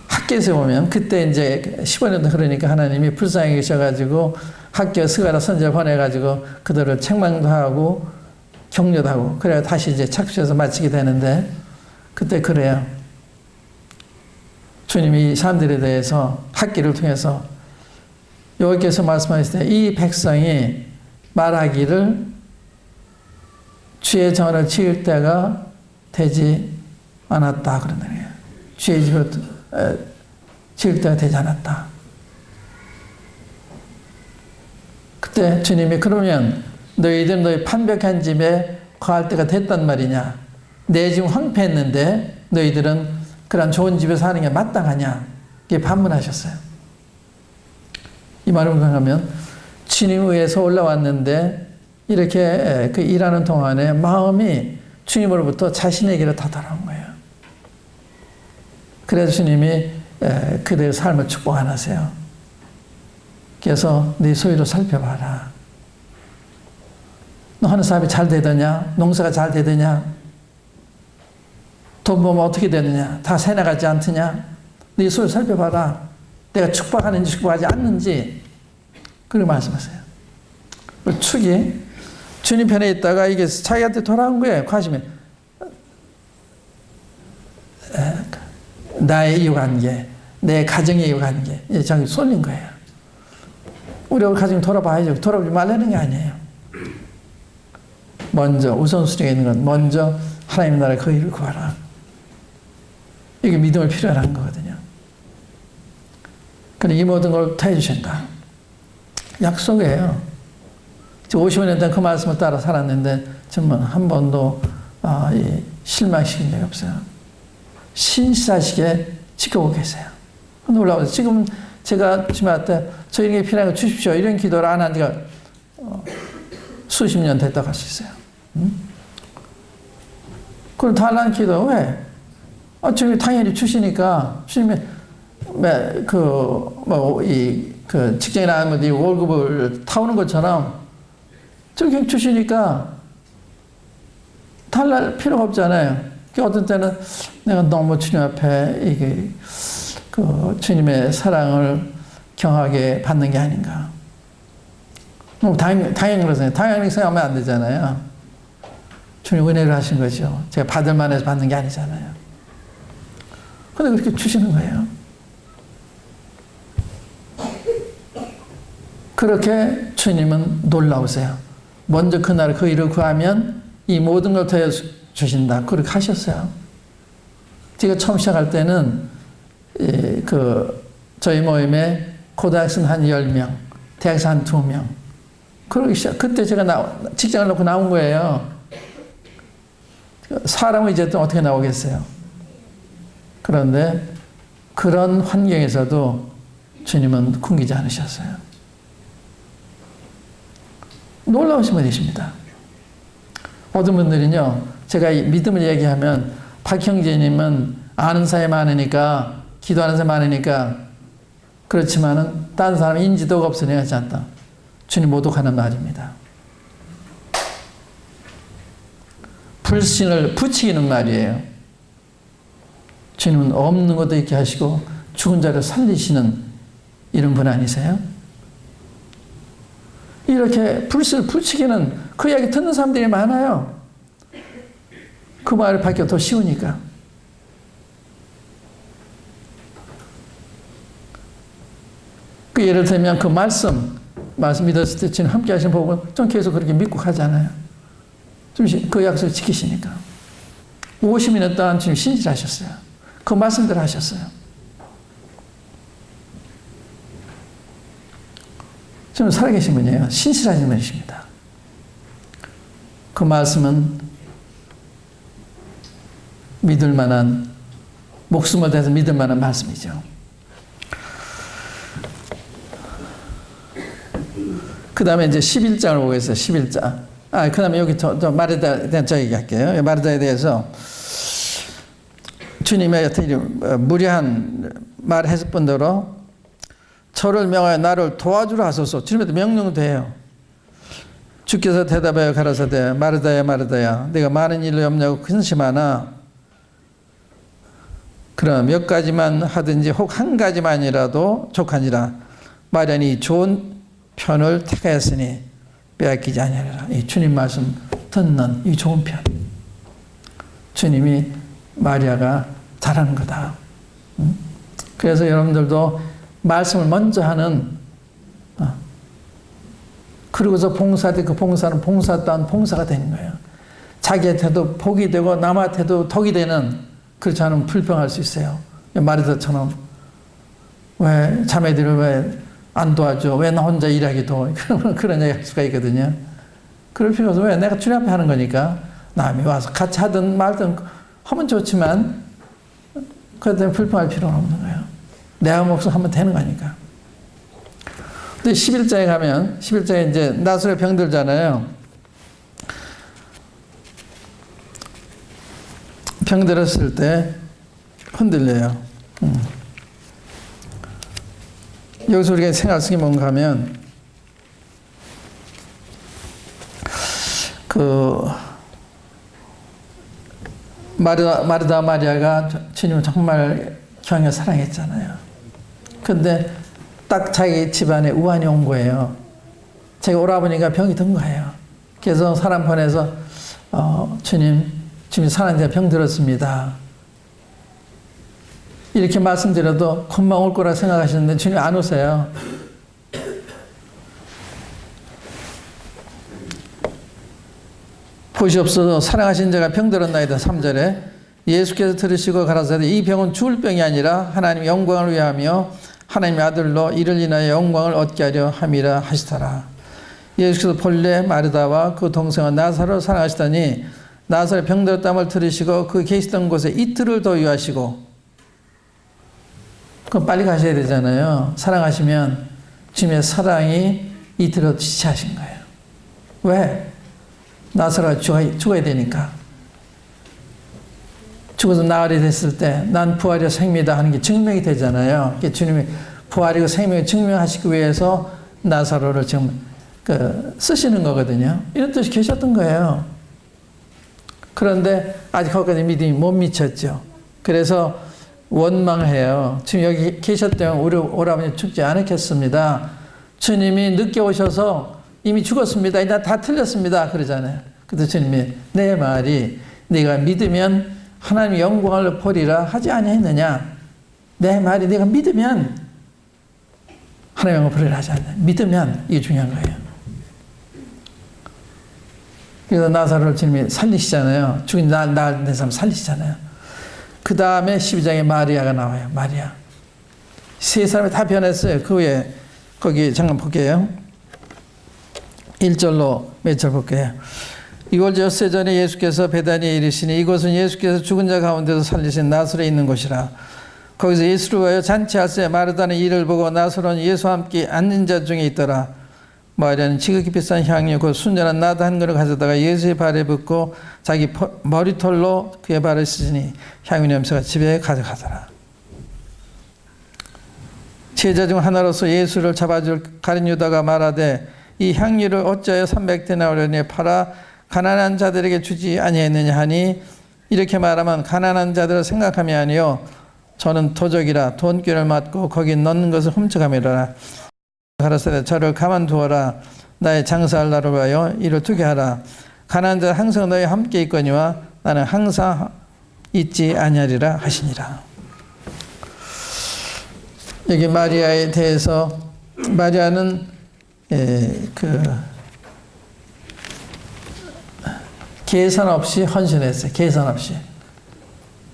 학교에서 보면 그때 이제 15년 흐르니까 하나님이 불쌍히 계셔가지고 학교 스가랴 선지자를 보내가지고 그들을 책망도 하고 격려도 하고 그래야 다시 이제 착수해서 마치게 되는데, 그때 그래요. 주님이 이 사람들에 대해서 학기를 통해서 여호와께서 말씀하실 때 이 백성이 말하기를 주의 전을 지을 때가 되지 않았다 그런다. 주의 집을 지을 때가 되지 않았다. 그때 주님이 그러면 너희들 너희 판벽한 집에 거할 때가 됐단 말이냐? 내 집 황폐했는데 너희들은 그런 좋은 집에 사는 게 마땅하냐? 이렇게 반문하셨어요. 이 말을 생각하면 주님 의해서 올라왔는데 이렇게 그 일하는 동안에 마음이 주님으로부터 자신에게로 다 돌아온 거예요. 그래서 주님이 그들의 삶을 축복 안 하세요. 그래서 네 소유를 살펴봐라. 너 하는 사업이 잘 되더냐? 농사가 잘 되더냐? 돈 벌면 어떻게 되느냐? 다 새나가지 않더냐? 네 소유를 살펴봐라. 내가 축복하는지 축복하지 않는지. 그렇게 말씀하세요. 축이 주님 편에 있다가 이게 자기한테 돌아온 거예요. 관심이. 나의 이웃관계, 내 가정의 이웃관계, 이제 자기 쏠린 거예요. 우리가 가정 돌아봐야죠. 돌아보지 말라는 게 아니에요. 먼저 우선순위가 있는 건 먼저 하나님 나라의 그 일을 구하라. 이게 믿음을 필요로 하는 거거든요. 그런데 이 모든 걸 다 해주신다. 약속이에요. 50년 동안 그 말씀을 따라 살았는데 정말 한 번도 실망시킨 적이 없어요. 신실하시게 지켜오고 계세요. 놀라워요. 지금 제가 주님한테 저에게 필요한 거 주십시오. 이런 기도를 안 한 지가 수십 년 됐다고 할 수 있어요. 그럼 달라는 기도 왜? 주님이 당연히 주시니까 주님이 그 직장에 나가면 이 월급을 타오는 것처럼 저렇게 주시니까 달랄 필요가 없잖아요. 어떤 때는 내가 너무 주님 앞에 이게 그 주님의 사랑을 경하게 받는 게 아닌가. 너무 당연히 생각하면 안 되잖아요. 주님 은혜를 하신 거죠. 제가 받을 만해서 받는 게 아니잖아요. 근데 그렇게 주시는 거예요. 그렇게 주님은 놀라우세요. 먼저 그날 그 일을 구하면 이 모든 걸 더해 주신다. 그렇게 하셨어요. 제가 처음 시작할 때는 저희 모임에 고등학생 한 10명, 대학생 한 2명. 그때 제가 직장을 놓고 나온 거예요. 사람은 이제 또 어떻게 나오겠어요? 그런데 그런 환경에서도 주님은 굶기지 않으셨어요. 놀라우신 분이십니다. 어떤 분들은요, 제가 믿음을 얘기하면 박 형제님은 아는 사람이 많으니까, 기도하는 사람이 많으니까, 그렇지만은 다른 사람은 인지도가 없으니 하지 않다. 주님 모독하는 말입니다. 불신을 부추기는 말이에요. 주님은 없는 것도 있게 하시고 죽은 자를 살리시는 이런 분 아니세요? 이렇게 불신을 부추기는 그 이야기 듣는 사람들이 많아요. 그 말을 받기가 더 쉬우니까. 그 예를 들면 그 말씀 믿었을 때 주님 함께 하신 복은 좀 계속 그렇게 믿고 가잖아요. 좀 그 약속을 지키시니까. 50년 동안 주님 신실하셨어요. 그 말씀대로 하셨어요. 좀 살아계신 분이에요. 신실하신 분이십니다. 그 말씀은 믿을 만한, 목숨을 대해서 믿을 만한 말씀이죠. 그 다음에 이제 11장을 보겠어요. 11장. 그 다음에 여기 마르다에 대한 저 얘기할게요. 마르다에 대해서 주님의 무례한 말 했을 대로 저를 명하여 나를 도와주라 하소서. 주님한테 명령도 해요. 주께서 대답하여 가라사대 마르다야 마르다야 내가 많은 일로 염려하고 근심하나 그럼 몇 가지만 하든지 혹 한 가지만이라도 족하니라. 마련이 좋은 편을 택하였으니 빼앗기지 아니하리라. 이 주님 말씀 듣는 이 좋은 편. 주님이 마리아가 잘하는 거다. 그래서 여러분들도 말씀을 먼저 하는, 그러고서 봉사할 그 봉사는 봉사다운 봉사가 되는 거예요. 자기한테도 복이 되고 남한테도 덕이 되는, 그렇지 않으면 불평할 수 있어요. 마르다처럼 왜 자매들을 왜 안 도와줘? 왜 나 혼자 일하기도? 그런 얘기 할 수가 있거든요. 그럴 필요 없어. 왜? 내가 주님 앞에 하는 거니까. 남이 와서 같이 하든 말든 하면 좋지만, 그것 때문에 불평할 필요는 없는 거예요. 내가 목숨 하면 되는 거니까. 근데 11장에 가면, 11장에 이제 나술에 병들잖아요. 병들었을 때 흔들려요. 여기서 우리가 생각할 수 있는 뭔가 하면, 마르다 마리아가 주님을 정말 경에 사랑했잖아요. 근데 딱 자기 집안에 우환이 온 거예요. 자기 오라버니가 병이 든 거예요. 그래서 사람 보내서, 주님 사랑자 병 들었습니다. 이렇게 말씀드려도 금방 올 거라 생각하시는데 주님 안 오세요. 보시옵소서 사랑하신 자가 병들었나이다. 3절에 예수께서 들으시고 가라사대 이 병은 죽을 병이 아니라 하나님의 영광을 위하며 하나님의 아들로 이를 인하여 영광을 얻게 하려 함이라 하시더라. 예수께서 본래 마르다와 그 동생은 나사로를 사랑하시더니 나사로의 병들었다함을 들으시고 그 계시던 곳에 이틀을 더 유하시고, 그럼 빨리 가셔야 되잖아요. 사랑하시면 주님의 사랑이 이틀을 지체하신 거예요. 왜? 나사로가 죽어야 되니까. 죽어서 나흘이 됐을 때 난 부활이요 생명이다 하는 게 증명이 되잖아요. 주님이 부활이고 생명을 증명하시기 위해서 나사로를 지금 쓰시는 거거든요. 이런 뜻이 계셨던 거예요. 그런데 아직 거기까지 믿음이 못 미쳤죠. 그래서 원망해요. 주님 여기 계셨다면 우리 오라버니 죽지 않았겠습니다. 주님이 늦게 오셔서 이미 죽었습니다. 이제 다 틀렸습니다. 그러잖아요. 그때 주님이 내 말이 네가 믿으면 하나님의 영광을 보리라 하지 아니했느냐. 내 말이 네가 믿으면 하나님의 영광을 보리라 하지 않느냐. 믿으면 이게 중요한 거예요. 그래서 나사로를 주님이 살리시잖아요. 죽은 내 사람 살리시잖아요. 그 다음에 12장에 마리아가 나와요. 마리아. 세 사람이 다 변했어요. 그 후에 거기 잠깐 볼게요. 1절로 몇 절 볼게요. 이곳 엿새 전에 예수께서 베다니에 이르시니 이곳은 예수께서 죽은 자 가운데서 살리신 나사로에 있는 곳이라. 거기서 예수를 위하여 잔치할세 마르다는 이를 보고 나사로는 예수와 함께 앉은 자 중에 있더라. 마리아는 지극히 비싼 향유 곧 순전한 나드 한 그릇 가져다가 예수의 발에 붓고 자기 머리털로 그의 발을 씻으니 향유 냄새가 집에 가져가더라. 제자 중 하나로서 예수를 잡아줄 가룟 유다가 말하되 이 향유를 어찌하여 300데나리온에 팔아 가난한 자들에게 주지 아니했느냐 하니 이렇게 말하면 가난한 자들을 생각함이 아니요 저는 도적이라 돈꾀를 맞고 거기 넣는 것을 훔쳐가미라. 가라사대 저를 가만두어라. 나의 장사할 날을 위하여 이를 두게 하라. 가난한 자 항상 너희 함께 있거니와 나는 항상 있지 아니하리라 하시니라. 여기 마리아에 대해서 마리아는 계산 없이 헌신했어요. 계산 없이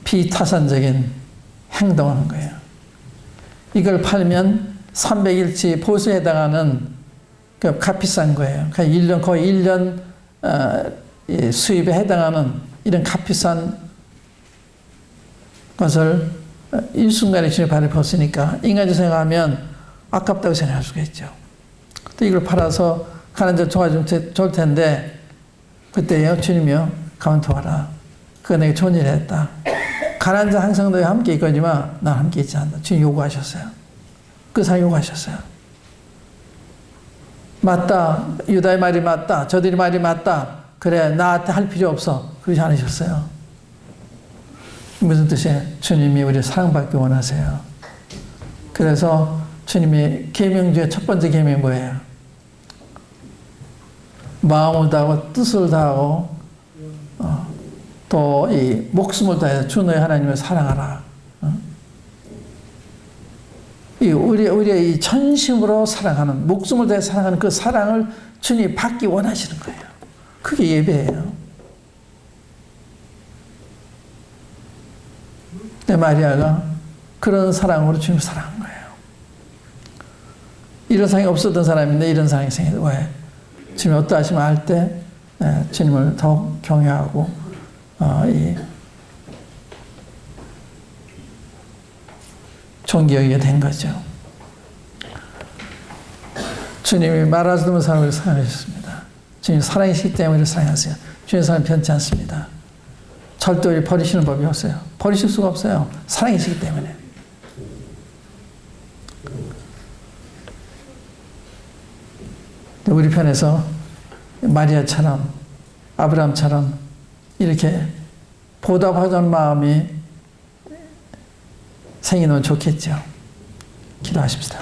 비타산적인 행동을 한 거예요. 이걸 팔면 300일치 보수에 해당하는 그 값비싼 거예요. 거의 1년 수입에 해당하는 이런 값비싼 것을 일순간에 주님의 발을 벗으니까 인간적으로 생각하면 아깝다고 생각할 수가 있죠. 또 이걸 팔아서 가난한 자 도와주면 좋을 텐데 그때요 주님이요 가만 둬라. 그거 내가 좋은 일을 했다. 가난한 자 항상 너희 함께 있거니와 난 함께 있지 않는다. 주님 요구하셨어요. 그 사람 요구하셨어요. 맞다. 유다의 말이 맞다. 저들이 말이 맞다. 그래 나한테 할 필요 없어. 그러지 않으셨어요. 무슨 뜻이에요? 주님이 우리 사랑받기 원하세요. 그래서 주님이 계명 중에 첫 번째 계명이 뭐예요? 마음을 다하고 뜻을 다하고 또 이 목숨을 다해서 주 너의 하나님을 사랑하라. 우리의 이 전심으로 사랑하는 목숨을 다해 사랑하는 그 사랑을 주님이 받기 원하시는 거예요. 그게 예배예요. 근데 마리아가 그런 사랑으로 주님을 사랑한 거예요. 이런 상황이 없었던 사람인데 이런 상황이 생겨서 왜? 주님이 어떠하시면 할 때 주님을 더욱 경외하고 존경하게 된 거죠. 주님이 말할 수 없는 사람을 사랑하셨습니다. 주님 사랑이시기 때문에 사랑하세요. 주님의 사랑 변치 않습니다. 절대 버리시는 법이 없어요. 버리실 수가 없어요. 사랑이시기 때문에. 우리 편에서 마리아처럼 아브라함처럼 이렇게 보답하자는 마음이 생기면 좋겠죠. 기도하십시다.